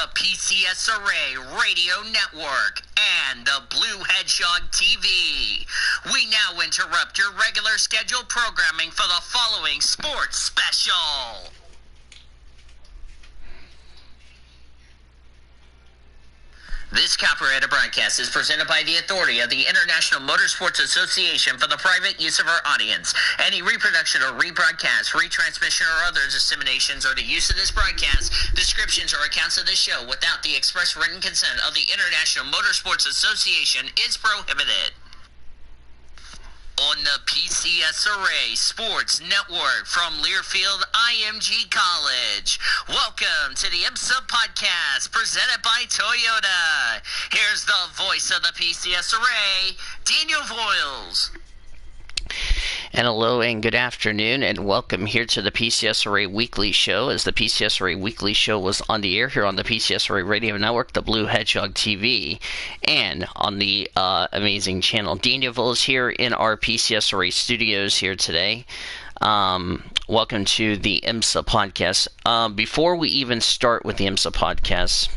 the PCSRA Radio Network and the Blue Hedgehog TV. We now interrupt your regular scheduled programming for the following sports special. This copyrighted broadcast is presented by the authority of the International Motorsports Association for the private use of our audience. Any reproduction or rebroadcast, retransmission, or other disseminations or the use of this broadcast, descriptions, or accounts of this show without the express written consent of the International Motorsports Association is prohibited. On the PCSRA Sports Network from Learfield IMG College. Welcome to the IMSA Podcast presented by Toyota. Here's the voice of the PCSRA, Daniel Voiles. And hello and good afternoon and welcome here to the PCSRA Weekly Show, as the PCSRA Weekly Show was on the air here on the PCSRA Radio Network, the Blue Hedgehog TV, and on the amazing channel. Daniel Voiles here in our PCSRA studios here today. Welcome to the IMSA Podcast. Before we even start with the IMSA Podcast,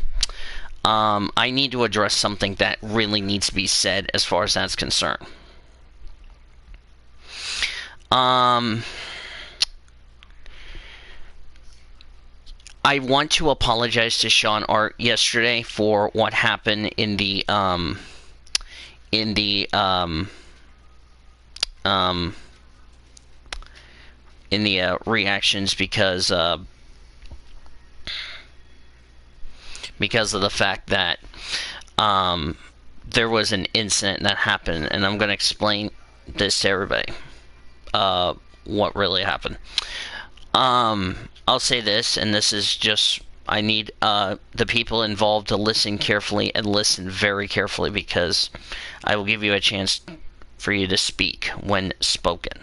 I need to address something that really needs to be said as far as that's concerned. I want to apologize to Sean Art yesterday for what happened in the reactions because of the fact that there was an incident that happened, and I'm going to explain this to everybody. What really happened. I'll say this, and this is just, I need the people involved to listen carefully and listen very carefully, because I will give you a chance for you to speak when spoken.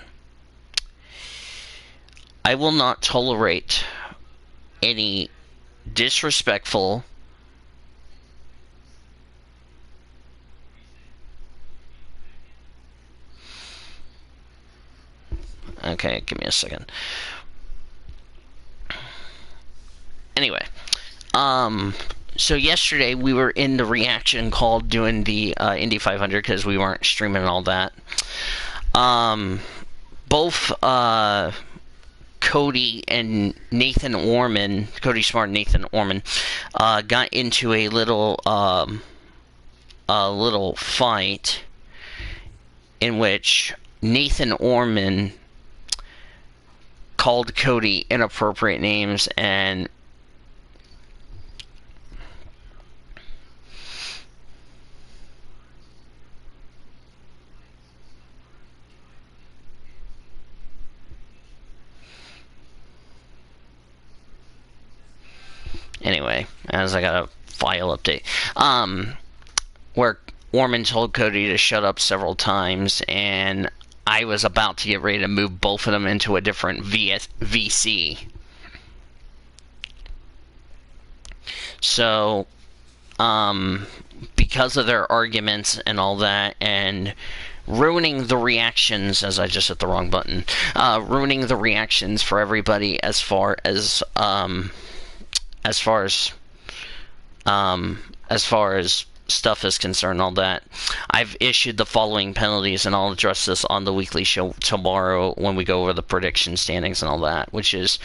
I will not tolerate any disrespectful, okay, give me a second. Anyway, so yesterday we were in the reaction call doing the Indy 500 because we weren't streaming and all that. Both Cody and Nathan Orman, Cody Smart and Nathan Orman, got into a little fight in which Nathan Orman called Cody inappropriate names and anyway, as I got a file update, where Orman told Cody to shut up several times, and I was about to get ready to move both of them into a different VC. So, because of their arguments and all that, and ruining the reactions, as I just hit the wrong button, ruining the reactions for everybody as far as stuff is concerned, all that. I've issued the following penalties, and I'll address this on the weekly show tomorrow when we go over the prediction standings and all that, which is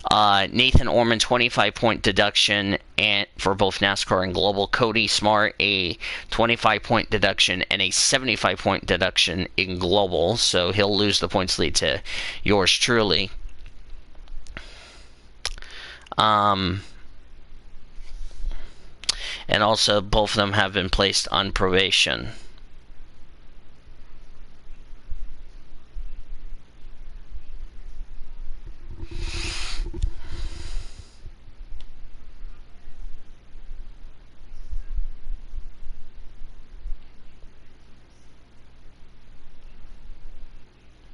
Nathan Orman 25-point deduction and for both NASCAR and Global, Cody Smart a 25-point deduction and a 75-point deduction in Global, so he'll lose the points lead to yours truly. And also, both of them have been placed on probation.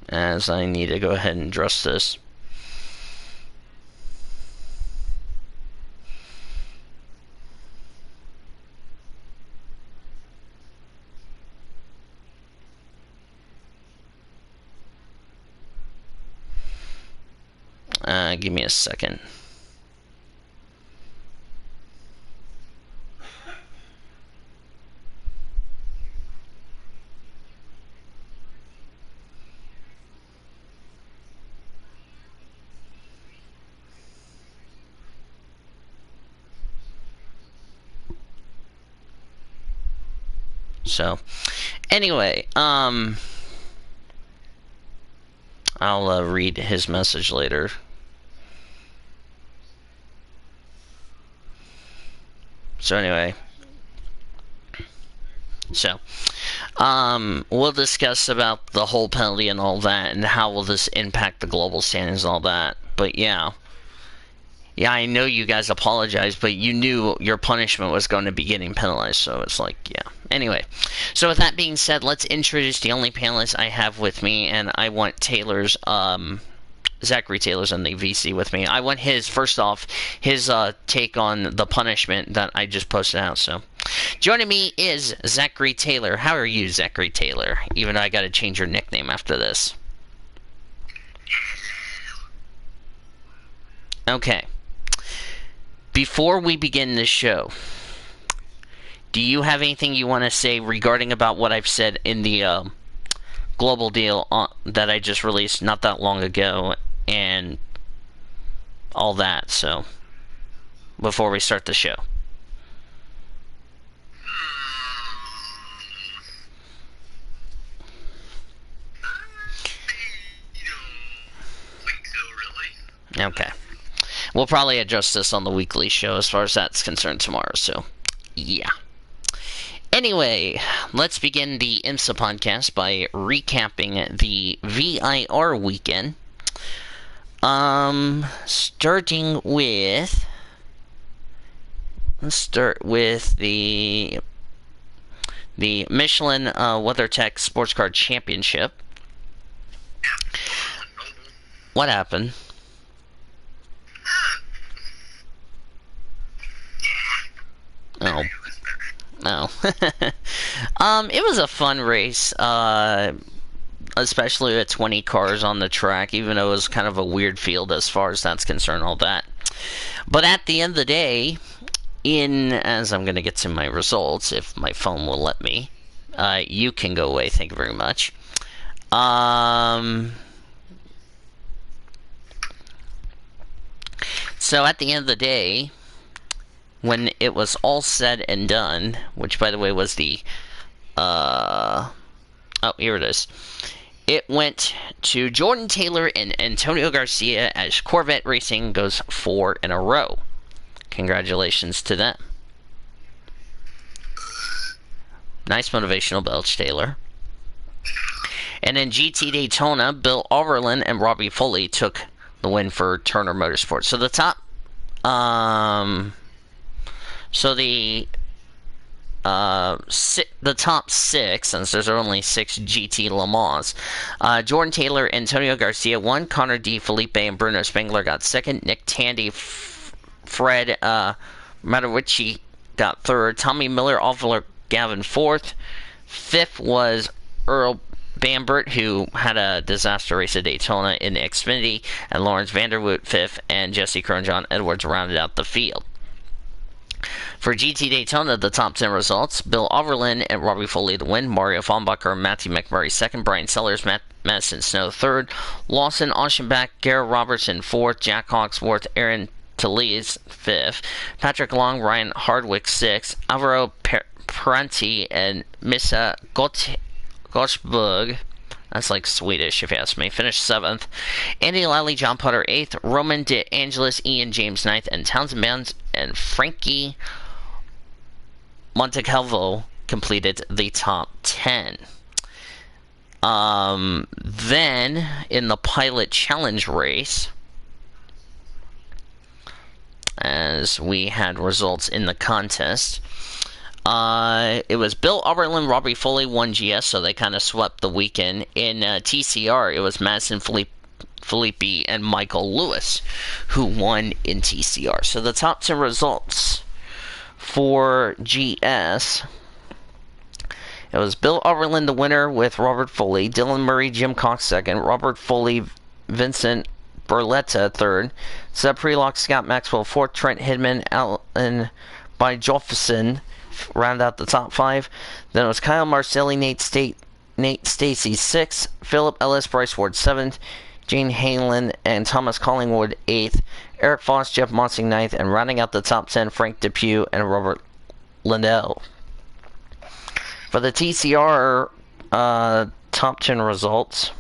As I need to go ahead and address this. Give me a second. So, anyway, I'll read his message later. So anyway, we'll discuss about the whole penalty and all that, and how will this impact the global standings and all that. But yeah, I know you guys apologized, but you knew your punishment was going to be getting penalized, so it's like, yeah. Anyway, so with that being said, let's introduce the only panelist I have with me, and I want Taylor's, Zachary Taylor's in the VC with me. I want his take on the punishment that I just posted out. So, joining me is Zachary Taylor. How are you, Zachary Taylor? Even though I got to change your nickname after this. Okay. Before we begin this show, do you have anything you want to say regarding about what I've said in the global deal that I just released not that long ago and all that? So, before we start the show. Okay. We'll probably address this on the weekly show as far as that's concerned tomorrow, so yeah. Anyway, let's begin the IMSA podcast by recapping the VIR weekend. Starting with... Let's start with the Michelin WeatherTech Sports Car Championship. What happened? Oh. It was a fun race, especially with 20 cars on the track, even though it was kind of a weird field as far as that's concerned, all that. But at the end of the day, as I'm going to get to my results, if my phone will let me, you can go away, thank you very much. So at the end of the day, when it was all said and done, which by the way was the, here it is. It went to Jordan Taylor and Antonio Garcia as Corvette Racing goes 4 in a row. Congratulations to them. Nice motivational belch, Taylor. And in GT Daytona, Bill Overland and Robbie Foley took the win for Turner Motorsports. So the top, the top 6, since there's only 6 GT Le Mans, Jordan Taylor, Antonio Garcia won. Connor D. Felipe and Bruno Spengler got 2nd. Nick Tandy, Fred Matawici got 3rd. Tommy Miller, Oliver Gavin 4th. 5th was Earl Bambert, who had a disaster race at Daytona in the Xfinity, and Lawrence Vanderwood 5th, and Jesse Crow and John Edwards rounded out the field. For GT Daytona, the top 10 results: Bill Overland and Robbie Foley to win, Mario Fombacher, Matthew McMurray 2nd, Brian Sellers, Madison Snow 3rd, Lawson Auchenbach, Garrett Robertson 4th, Jack Hawksworth, Aaron Talese 5th, Patrick Long, Ryan Hardwick 6th, Alvaro Parenti and Missa Goshberg, that's like Swedish if you ask me, finished 7th. Andy Lally, John Potter 8th. Roman De Angelis, Ian James 9th. And Townsend Bounds and Frankie Montecalvo completed the top 10. Then, in the Pilot Challenge race, as we had results in the contest, it was Bill Oberlin, Robbie Foley won GS, so they kind of swept the weekend. In TCR, it was Madison Filippi and Michael Lewis who won in TCR. So the top 10 results for GS, it was Bill Oberlin the winner with Robert Foley, Dylan Murray, Jim Cox 2nd, Robert Foley, Vincent Berletta 3rd, Seb Prelock, Scott Maxwell 4th, Trent Hidman, Alan by Jofferson round out the top 5. Then it was Kyle Marcelli, Nate Stacy 6th, Philip Ellis, Bryce Ward 7th, Jane Hanlon and Thomas Collingwood 8th, Eric Foss, Jeff Monsing 9th, and rounding out the top 10, Frank Depew and Robert Liddell. For the TCR top 10 results,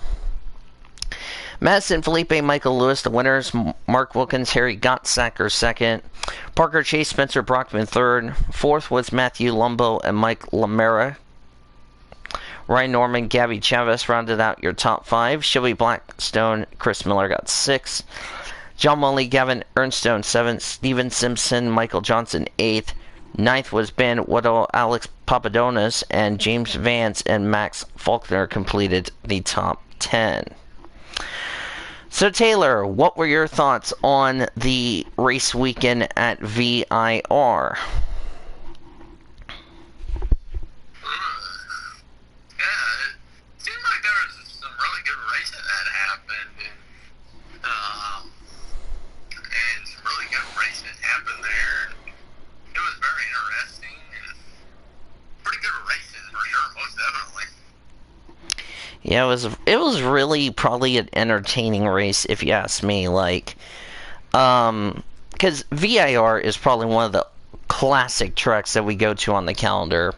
Madison Felipe, Michael Lewis, the winners. Mark Wilkins, Harry Gottsacker, second. Parker Chase, Spencer Brockman, third. Fourth was Matthew Lumbo and Mike Lamera. Ryan Norman, Gabby Chavez rounded out your top 5. Shelby Blackstone, Chris Miller got 6th. John Munley, Gavin Ernstone, 7th. Steven Simpson, Michael Johnson, 8th. 9th was Ben Waddell, Alex Papadonis, and James Vance and Max Faulkner completed the top 10. So Taylor, what were your thoughts on the race weekend at VIR? Yeah, it was really probably an entertaining race if you ask me. Like, because VIR is probably one of the classic tracks that we go to on the calendar.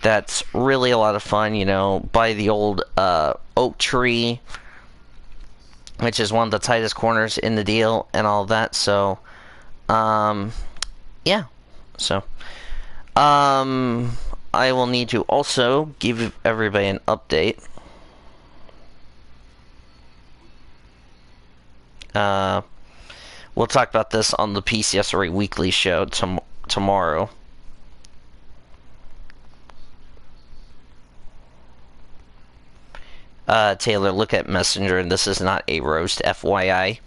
That's really a lot of fun, you know, by the old oak tree, which is one of the tightest corners in the deal and all that. So, yeah. So, I will need to also give everybody an update. We'll talk about this on the PCSRA Weekly Show tomorrow. Taylor, look at Messenger, and this is not a roast, FYI.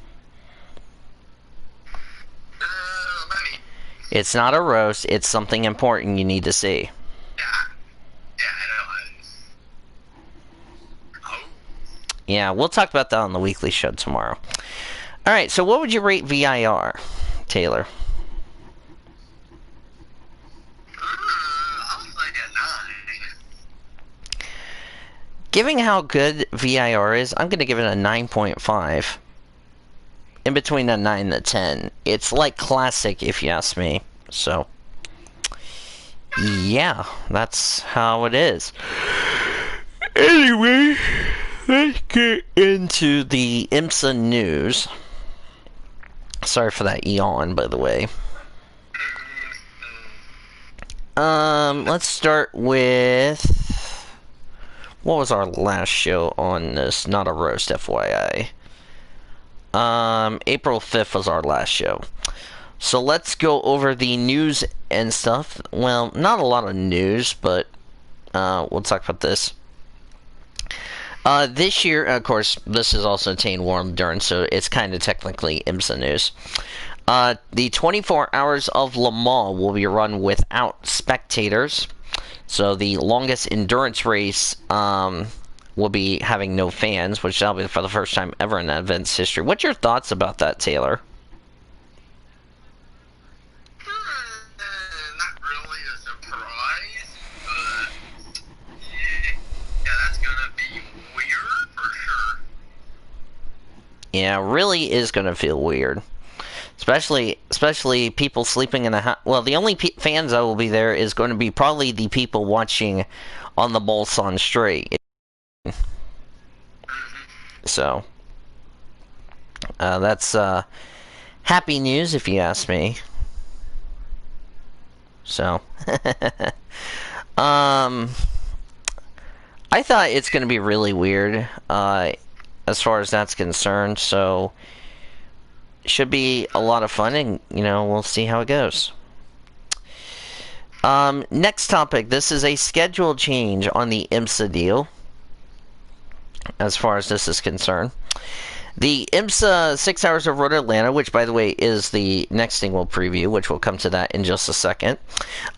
It's not a roast, it's something important you need to see. Yeah, we'll talk about that on the weekly show tomorrow. Alright, so what would you rate VIR, Taylor? I was like a 9. Given how good VIR is, I'm going to give it a 9.5. In between a 9 and a 10. It's like classic, if you ask me. So, yeah, that's how it is. Anyway, let's get into the IMSA news. Sorry for that yawn, by the way. Let's start with... What was our last show on this? Not a roast, FYI. April 5th was our last show. So let's go over the news and stuff. Well, not a lot of news, but we'll talk about this. This year, of course, this is also Tane World Endurance, so it's kind of technically IMSA news. The 24 Hours of Le Mans will be run without spectators. So the longest endurance race will be having no fans, which that'll be for the first time ever in that event's history. What's your thoughts about that, Taylor? Not really a surprise, but yeah, that's gonna be weird for sure. Yeah, really is gonna feel weird. Especially people sleeping in a house. Well, the only fans that will be there is going to be probably the people watching on the Bolson Strait. So, that's happy news if you ask me. So, I thought it's going to be really weird as far as that's concerned. So, should be a lot of fun, and we'll see how it goes. Next topic. This is a schedule change on the IMSA deal. As far as this is concerned, the IMSA 6 Hours of Road Atlanta, which by the way is the next thing we'll preview, which we'll come to that in just a second,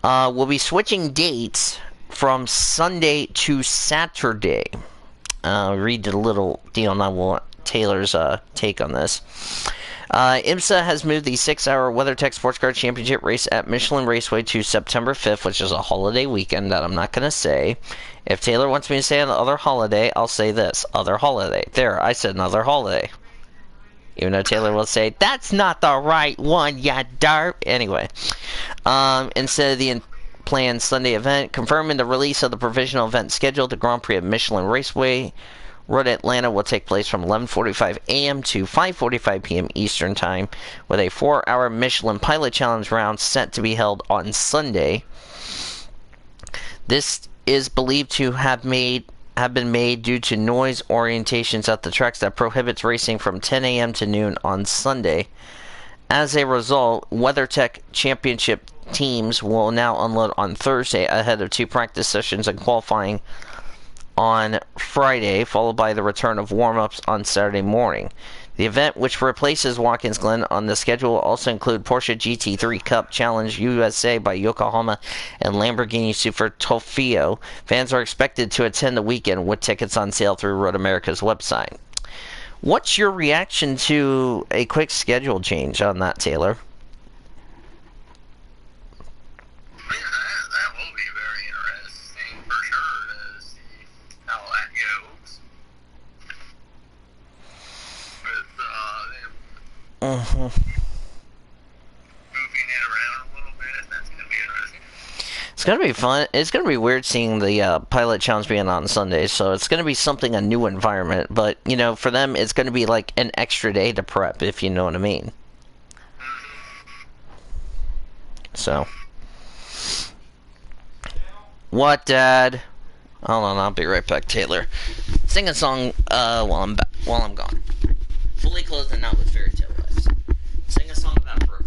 will be switching dates from Sunday to Saturday. Read the little deal, and I want Taylor's take on this. IMSA has moved the 6-hour WeatherTech Sports Car Championship race at Michelin Raceway to September 5th, which is a holiday weekend that I'm not going to say. If Taylor wants me to say another holiday, I'll say this. Other holiday. There, I said another holiday. Even though Taylor will say, that's not the right one, ya derp. Anyway. Instead of the planned Sunday event, confirming the release of the provisional event schedule. The Grand Prix of Michelin Raceway Road Atlanta will take place from 11:45 a.m. to 5:45 p.m. Eastern Time, with a 4-hour Michelin Pilot Challenge round set to be held on Sunday. This is believed to have been made due to noise orientations at the tracks that prohibits racing from 10 a.m. to noon on Sunday. As a result, WeatherTech Championship teams will now unload on Thursday ahead of 2 practice sessions and qualifying on Friday, followed by the return of warm-ups on Saturday morning. The event, which replaces Watkins Glen on the schedule, will also include Porsche GT3 Cup Challenge USA by Yokohama and Lamborghini Super Trofeo. Fans are expected to attend the weekend with tickets on sale through Road America's website. What's your reaction to a quick schedule change on that, Taylor? That will be very interesting for sure to see how that goes. With them moving it around a little bit, that's going to be interesting. It's going to be fun. It's going to be weird seeing the Pilot Challenge being on Sunday, so it's going to be something, a new environment. But, you know, for them, it's going to be like an extra day to prep, if you know what I mean. So. What, Dad? Hold on, I'll be right back, Taylor. Sing a song while I'm gone. Fully clothed and not with fairy tale lights. Sing a song about Brooklyn.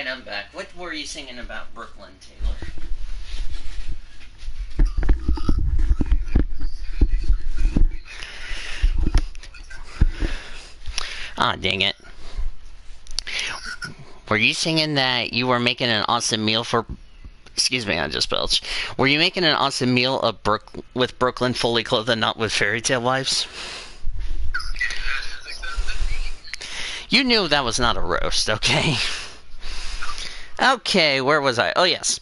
I'm back. What were you singing about Brooklyn, Taylor? Ah, dang it. Were you singing that you were making an awesome meal for... Excuse me, I just belched. Were you making an awesome meal of with Brooklyn fully clothed and not with fairy tale wives? You knew that was not a roast, okay? Okay, where was I? Oh, yes.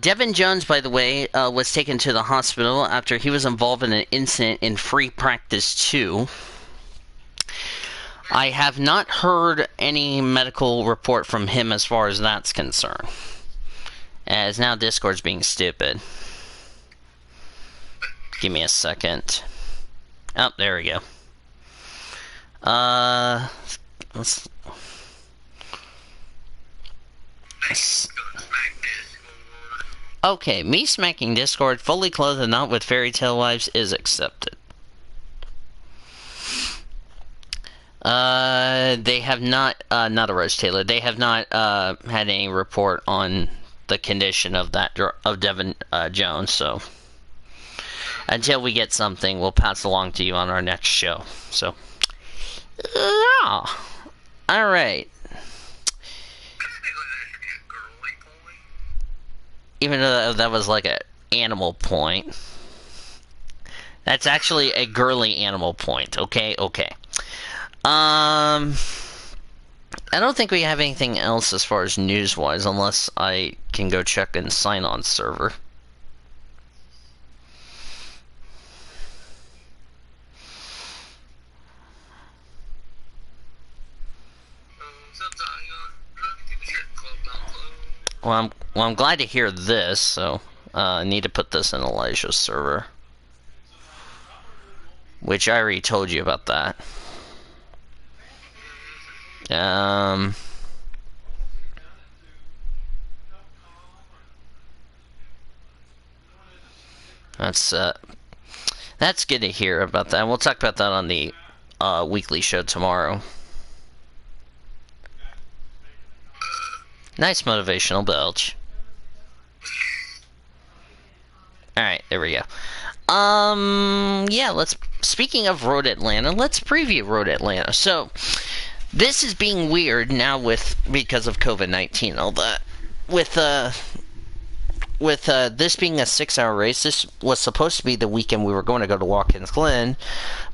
Devin Jones, by the way, was taken to the hospital after he was involved in an incident in Free Practice 2. I have not heard any medical report from him as far as that's concerned. As now Discord's being stupid. Give me a second. Oh, there we go. Let's... Okay, me smacking Discord fully clothed and not with fairy tale wives is accepted. They have not a roast, Taylor. They have not had any report on the condition of Devin Jones. So until we get something, we'll pass along to you on our next show. So, all right. Even though that was like an animal point, that's actually a girly animal point. Okay. I don't think we have anything else as far as news-wise, unless I can go check in sign-on server. Well, I'm glad to hear this, so I need to put this in Elijah's server. Which I already told you about that. That's good to hear about that. We'll talk about that on the weekly show tomorrow. Nice motivational belch. Alright, there we go. Yeah, speaking of Road Atlanta, let's preview Road Atlanta. So, this is being weird now because of COVID-19 and all that. With this being a 6-hour race, this was supposed to be the weekend we were going to go to Watkins Glen,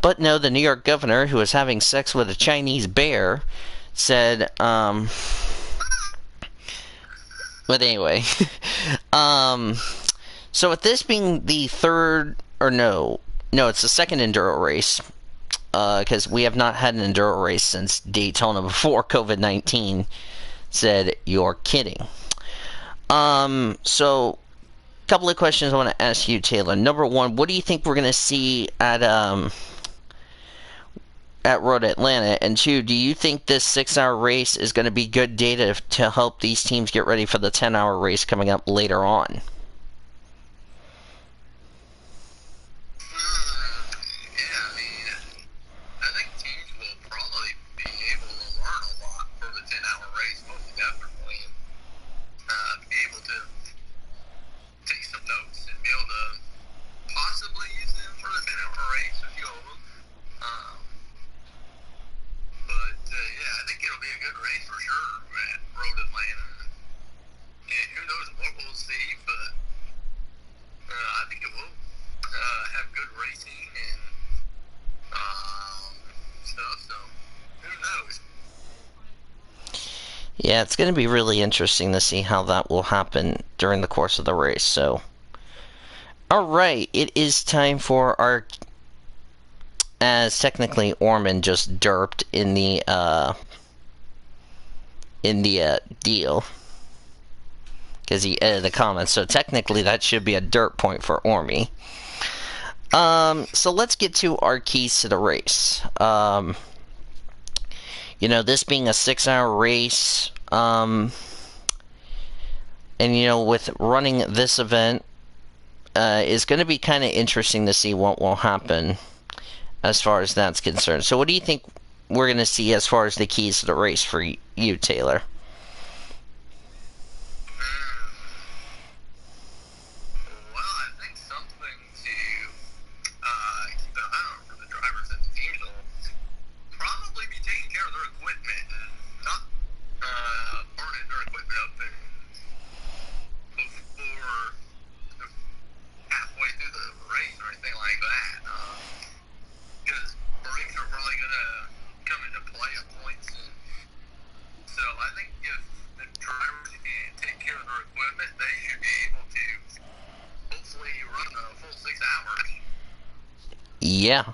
but no, the New York governor, who was having sex with a Chinese bear, said, but anyway, so with this being the third, or no, it's the second enduro race, because we have not had an enduro race since Daytona before COVID-19 said, "You're kidding." So, a couple of questions I want to ask you, Taylor. Number one, what do you think we're going to see at Road Atlanta? And two, do you think this 6-hour race is going to be good data to help these teams get ready for the 10-hour race coming up later on? Yeah, it's going to be really interesting to see how that will happen during the course of the race. So, alright, it is time for our, as technically Orman just derped in the deal, because he edited the comments, so technically that should be a dirt point for Ormy. So let's get to our keys to the race. This being a 6-hour race, and with running this event, is going to be kind of interesting to see what will happen as far as that's concerned. So what do you think we're going to see as far as the keys to the race for you, Taylor? Yeah.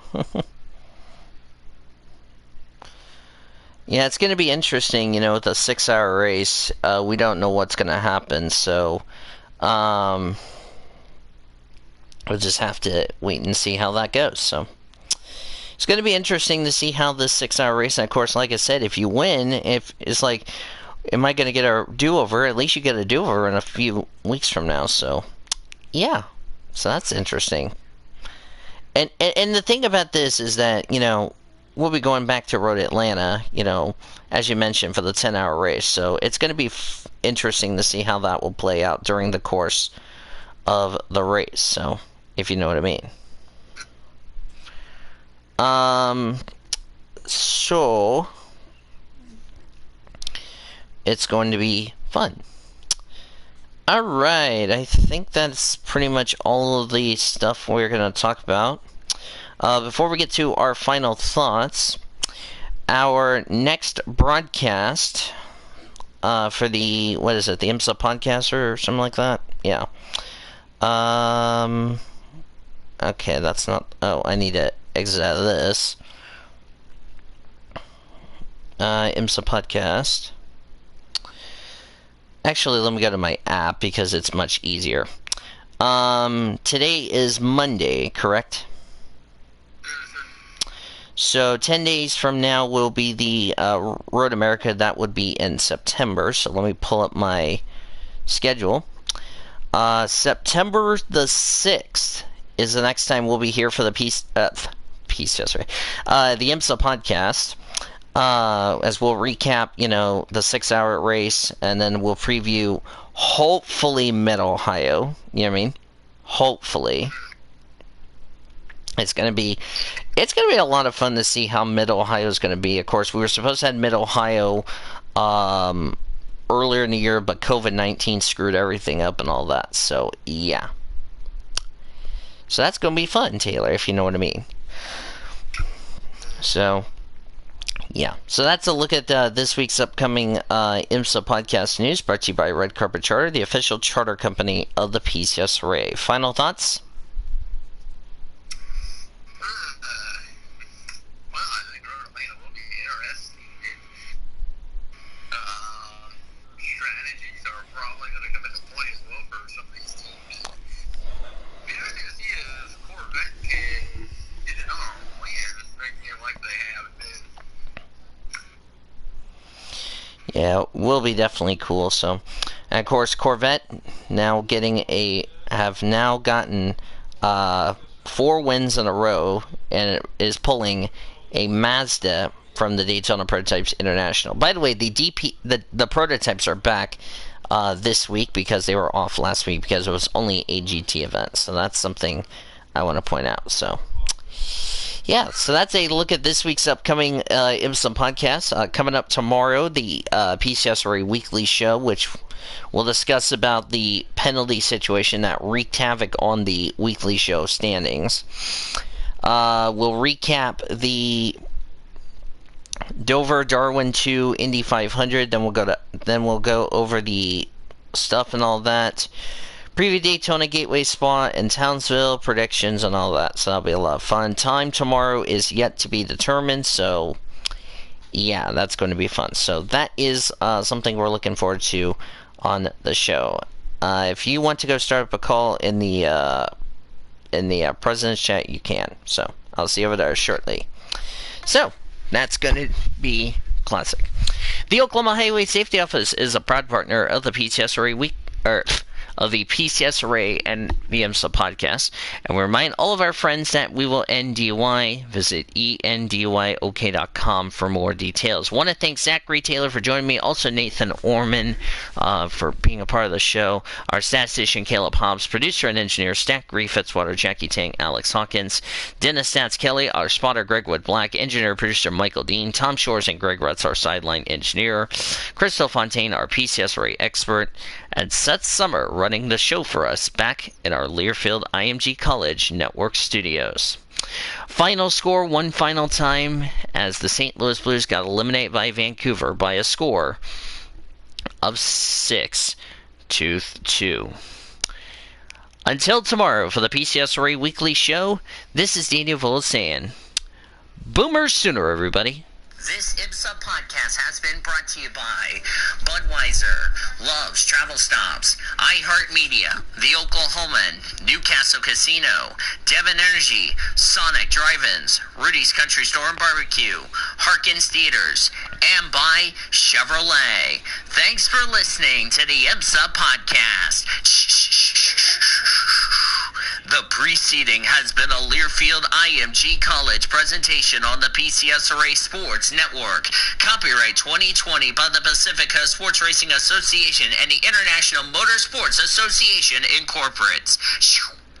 Yeah, it's going to be interesting, with a 6-hour race. We don't know what's going to happen, so we'll just have to wait and see how that goes. So it's going to be interesting to see how this 6-hour race, and of course, like I said, if you win, if it's like, am I going to get a do-over? At least you get a do-over in a few weeks from now, so yeah. So that's interesting. And the thing about this is that, we'll be going back to Road Atlanta, as you mentioned, for the 10-hour race. So it's going to be interesting to see how that will play out during the course of the race. So, if you know what I mean. So it's going to be fun. Alright, I think that's pretty much all of the stuff we're going to talk about. Before we get to our final thoughts, our next broadcast for the, what is it, the IMSA Podcast or something like that? Yeah. Okay, that's not, I need to exit out of this. IMSA Podcast. Actually, let me go to my app because it's much easier. Today is Monday, correct? So 10 days from now will be the Road America. That would be in September. So let me pull up my schedule. September the 6th is the next time we'll be here for the the IMSA Podcast. As we'll recap, the 6-hour race, and then we'll preview, hopefully, Mid-Ohio. You know what I mean? Hopefully. It's gonna be a lot of fun to see how Mid-Ohio is gonna be. Of course, we were supposed to have Mid-Ohio earlier in the year, but COVID-19 screwed everything up and all that. So yeah. So that's gonna be fun, Taylor, if you know what I mean. So yeah, so that's a look at this week's upcoming IMSA Podcast news, brought to you by Red Carpet Charter, the official charter company of the PCSRA. Final thoughts? Well, I think Road Atlanta will be interesting. Strategies are probably going to come into play as well for some of these teams. Be interesting to see if Corvette can get another win, like they have been. Yeah, it will be definitely cool. So, and of course, Corvette have now gotten 4 wins in a row, and it is pulling a Mazda from the Daytona Prototypes International. By the way, the prototypes are back this week because they were off last week because it was only a GT event. So that's something I want to point out. So yeah, so that's a look at this week's upcoming IMSA Podcast. Coming up tomorrow, the PCSRA Weekly Show, which we'll discuss about the penalty situation that wreaked havoc on the weekly show standings. We'll recap the Dover Darwin 2 Indy 500. Then we'll go over the stuff and all that. Preview Daytona Gateway Spa and Townsville predictions and all that. So that'll be a lot of fun. Time tomorrow is yet to be determined. So yeah, that's going to be fun. So that is something we're looking forward to on the show. If you want to go start up a call in the President's Chat, you can. So I'll see you over there shortly. So that's going to be classic. The Oklahoma Highway Safety Office is a proud partner of the PCSRA of the PCSRA and the IMSA Podcast, and we remind all of our friends that we will end DUI. Visit endyok.com for more details. Want to thank Zachary Taylor for joining me, also Nathan Orman for being a part of the show, our statistician Caleb Hobbs, producer and engineer Stack Gree Fitzwater, Jackie Tang, Alex Hawkins, Dennis Stats Kelly, our spotter Greg Wood Black, engineer producer Michael Dean, Tom Shores and Greg Rutz, our sideline engineer, Crystal Fontaine, our PCSRA expert, and Seth Summer running the show for us back in our Learfield IMG College Network studios. Final score one final time as the St. Louis Blues got eliminated by Vancouver by a score of 6-2. Until tomorrow for the PCSRA Weekly Show, this is Daniel Vola saying, Boomer Sooner, everybody. This IMSA Podcast has been brought to you by Budweiser, Love's Travel Stops, iHeartMedia, The Oklahoman, Newcastle Casino, Devon Energy, Sonic Drive-Ins, Rudy's Country Store and Barbecue, Harkins Theaters, and by Chevrolet. Thanks for listening to the IMSA Podcast. The preceding has been a Learfield IMG College presentation on the PCSRA Sports Network. Copyright 2020 by the Pacifica Sports Racing Association and the International Motorsports Association Incorporated.